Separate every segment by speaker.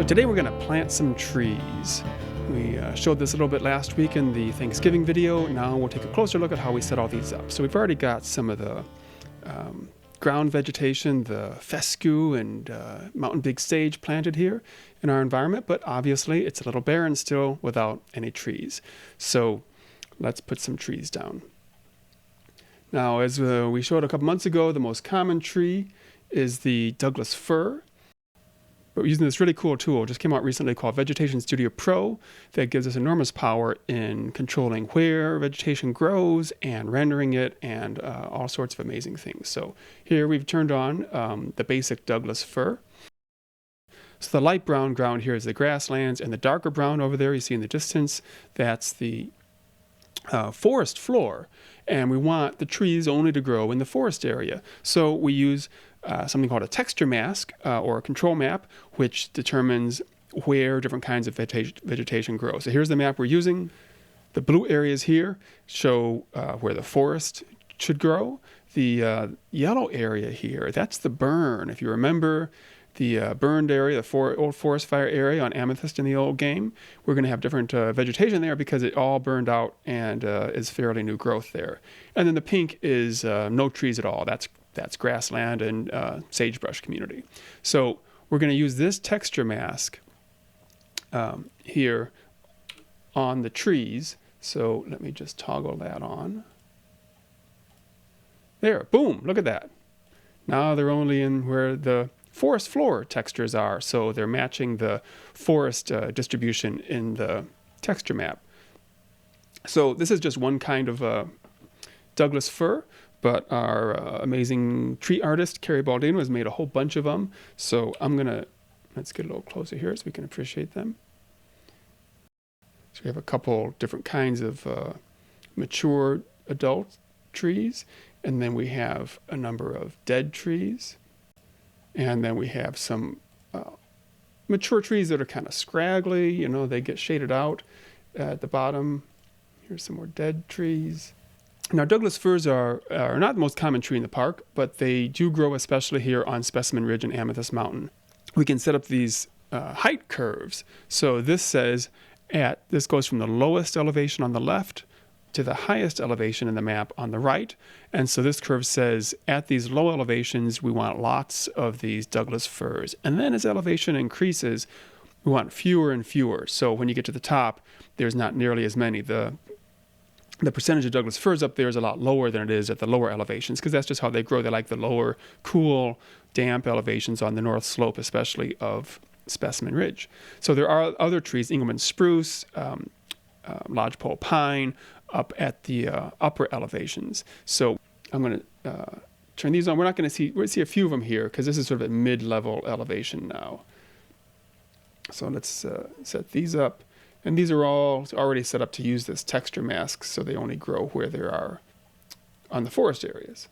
Speaker 1: So today we're going to plant some trees. We showed this a little bit last week in the Thanksgiving video. Now we'll take a closer look at how we set all these up. So we've already got some of the ground vegetation, the fescue and mountain big sage planted here in our environment, but obviously it's a little barren still without any trees. So let's put some trees down. Now, as we showed a couple months ago, the most common tree is the Douglas fir. But we're using this really cool tool, just came out recently, called Vegetation Studio Pro, that gives us enormous power in controlling where vegetation grows and rendering it and all sorts of amazing things. So here we've turned on the basic Douglas fir. So the light brown ground here is the grasslands, and the darker brown over there you see in the distance, that's the forest floor. And we want the trees only to grow in the forest area. So we use something called a texture mask or a control map, which determines where different kinds of vegetation grow. So here's the map we're using. The blue areas here show where the forest should grow. The yellow area here, that's the burn. If you remember the burned area, the old forest fire area on Amethyst in the old game, we're going to have different vegetation there because it all burned out and is fairly new growth there. And then the pink is no trees at all. That's grassland and sagebrush community. So we're going to use this texture mask here on the trees. So let me just toggle that on. There, boom, look at that. Now they're only in where the forest floor textures are, so they're matching the forest distribution in the texture map. So this is just one kind of Douglas fir, but our amazing tree artist, Carrie Baldino, has made a whole bunch of them. So let's get a little closer here so we can appreciate them. So we have a couple different kinds of mature adult trees, and then we have a number of dead trees. And then we have some mature trees that are kind of scraggly, you know, they get shaded out at the bottom. Here's some more dead trees. Now, Douglas firs are not the most common tree in the park, but they do grow especially here on Specimen Ridge and Amethyst Mountain. We can set up these height curves. So this says this goes from the lowest elevation on the left to the highest elevation in the map on the right. And so this curve says at these low elevations, we want lots of these Douglas firs. And then as elevation increases, we want fewer and fewer. So when you get to the top, there's not nearly as many. The percentage of Douglas firs up there is a lot lower than it is at the lower elevations, because that's just how they grow. They like the lower, cool, damp elevations on the north slope, especially of Specimen Ridge. So there are other trees, Engelmann spruce, lodgepole pine, up at the upper elevations. So I'm going to turn these on. We're going to see a few of them here because this is sort of a mid-level elevation now. So let's set these up. And these are all already set up to use this texture mask, so they only grow where there are on the forest areas.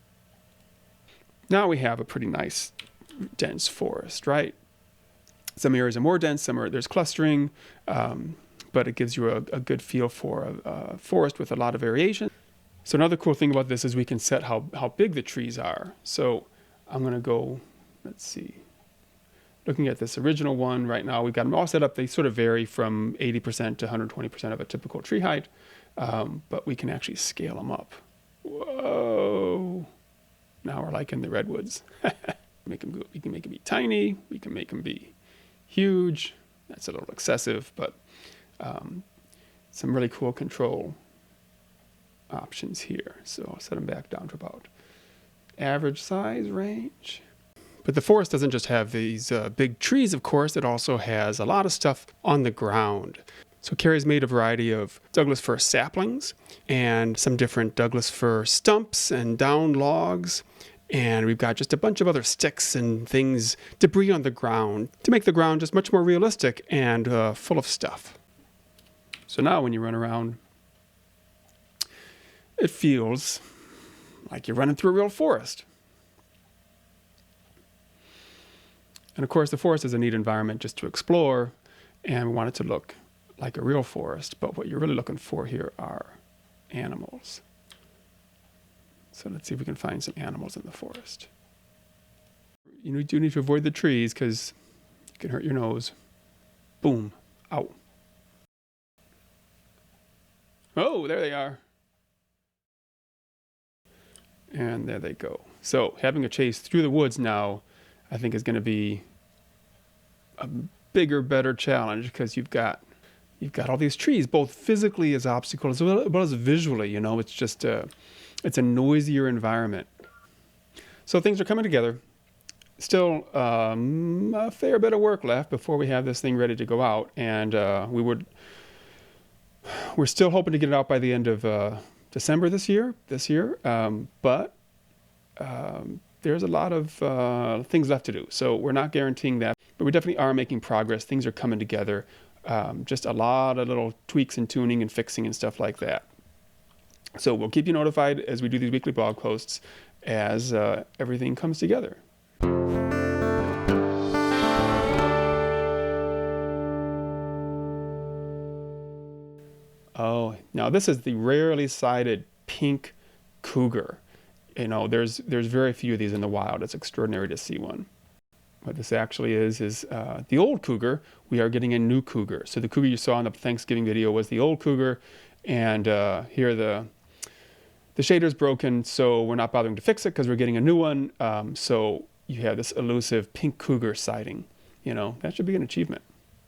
Speaker 1: Now we have a pretty nice dense forest, right? Some areas are more dense, there's clustering, but it gives you a good feel for a forest with a lot of variation. So another cool thing about this is we can set how big the trees are. So I'm going to go, let's see, looking at this original one right now, we've got them all set up. They sort of vary from 80% to 120% of a typical tree height, but we can actually scale them up. Whoa! Now we're like in the redwoods. We can make them be tiny. We can make them be huge. That's a little excessive, but some really cool control options here. So I'll set them back down to about average size range. But the forest doesn't just have these big trees, of course. It also has a lot of stuff on the ground. So Carrie's made a variety of Douglas fir saplings and some different Douglas fir stumps and down logs. And we've got just a bunch of other sticks and things, debris on the ground, to make the ground just much more realistic and full of stuff. So now when you run around, it feels like you're running through a real forest. And of course, the forest is a neat environment just to explore, and we want it to look like a real forest. But what you're really looking for here are animals. So let's see if we can find some animals in the forest. You do need to avoid the trees because you can hurt your nose. Boom. Ow. Oh, there they are. And there they go. So having a chase through the woods now, I think is going to be a bigger, better challenge, because you've got all these trees, both physically as obstacles as well as visually. You know, it's just it's a noisier environment. So things are coming together. Still a fair bit of work left before we have this thing ready to go out, and we're still hoping to get it out by the end of December this year. But there's a lot of things left to do, so we're not guaranteeing that, but we definitely are making progress. Things are coming together. Just a lot of little tweaks and tuning and fixing and stuff like that. So we'll keep you notified as we do these weekly blog posts as everything comes together. Oh, now this is the rarely sighted pink cougar. You know, there's very few of these in the wild. It's extraordinary to see one. What this actually is the old cougar. We are getting a new cougar. So the cougar you saw in the Thanksgiving video was the old cougar, and here the shader's broken, so we're not bothering to fix it because we're getting a new one. So you have this elusive pink cougar sighting. You know, that should be an achievement.